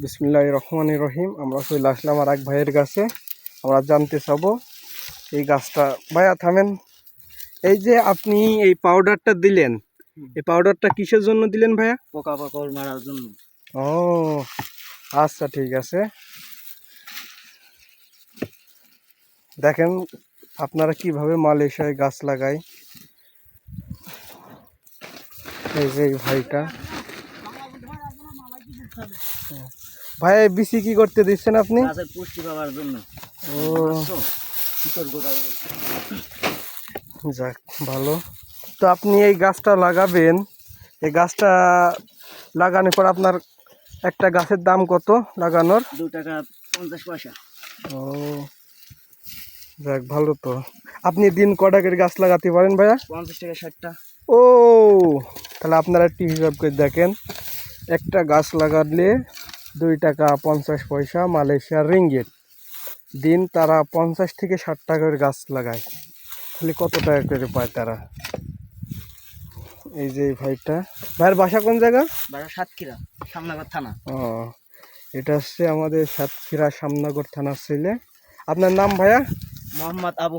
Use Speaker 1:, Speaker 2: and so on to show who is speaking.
Speaker 1: বিসমিল্লাহির রহমানির রহিম। আমরা চলে আসলাম আর এক ভাইয়ের কাছে। আমরা জানতে চাবো এই গাছটা। ভাইয়া থামেন। এই যে আপনি এই পাউডারটা দিলেন, এই পাউডারটা কিসের জন্য দিলেন ভাইয়া?
Speaker 2: পোকামাকড় মারার জন্য।
Speaker 1: ও আচ্ছা, ঠিক আছে। দেখেন আপনারা কিভাবে মালয়েশিয়ায় গাছ লাগায়। এই যে এই ভাইটা, ভাই বিসি কি করতে দিচ্ছেন আপনি?
Speaker 2: গাছের পুষ্টি পাওয়ার জন্য।
Speaker 1: ও যাক, ভালো। তো আপনি এই গাছটা লাগাবেন, এই গাছটা লাগানোর পর আপনার একটা গাছের দাম কত লাগানোর?
Speaker 2: 2 টাকা 50 পয়সা।
Speaker 1: ও যাক, ভালো। তো আপনি দিন কটাকের গাছ লাগাতে পারেন ভাইয়া?
Speaker 2: 50 টাকা 60টা।
Speaker 1: ও তাহলে আপনারা একটি হিসাব করে দেখেন, একটা গাছ লাগালে 2 টাকা 50 পয়সা মালয়েশিয়ার রিঙ্গিত। দিন তারা 50 থেকে 60 টাকার গাছ লাগায়, তাহলে কত টাকা করে পায় তারা? এই যে এই ভাইটা, ভাইয়ের বাসা কোন জায়গা?
Speaker 2: বাসা সাতক্ষীরা, সামনাগর থানা।
Speaker 1: ও এটা হচ্ছে আমাদের সাতক্ষীরা সামনগর থানার ছেলে। আপনার নাম ভাইয়া?
Speaker 2: মোহাম্মদ আবু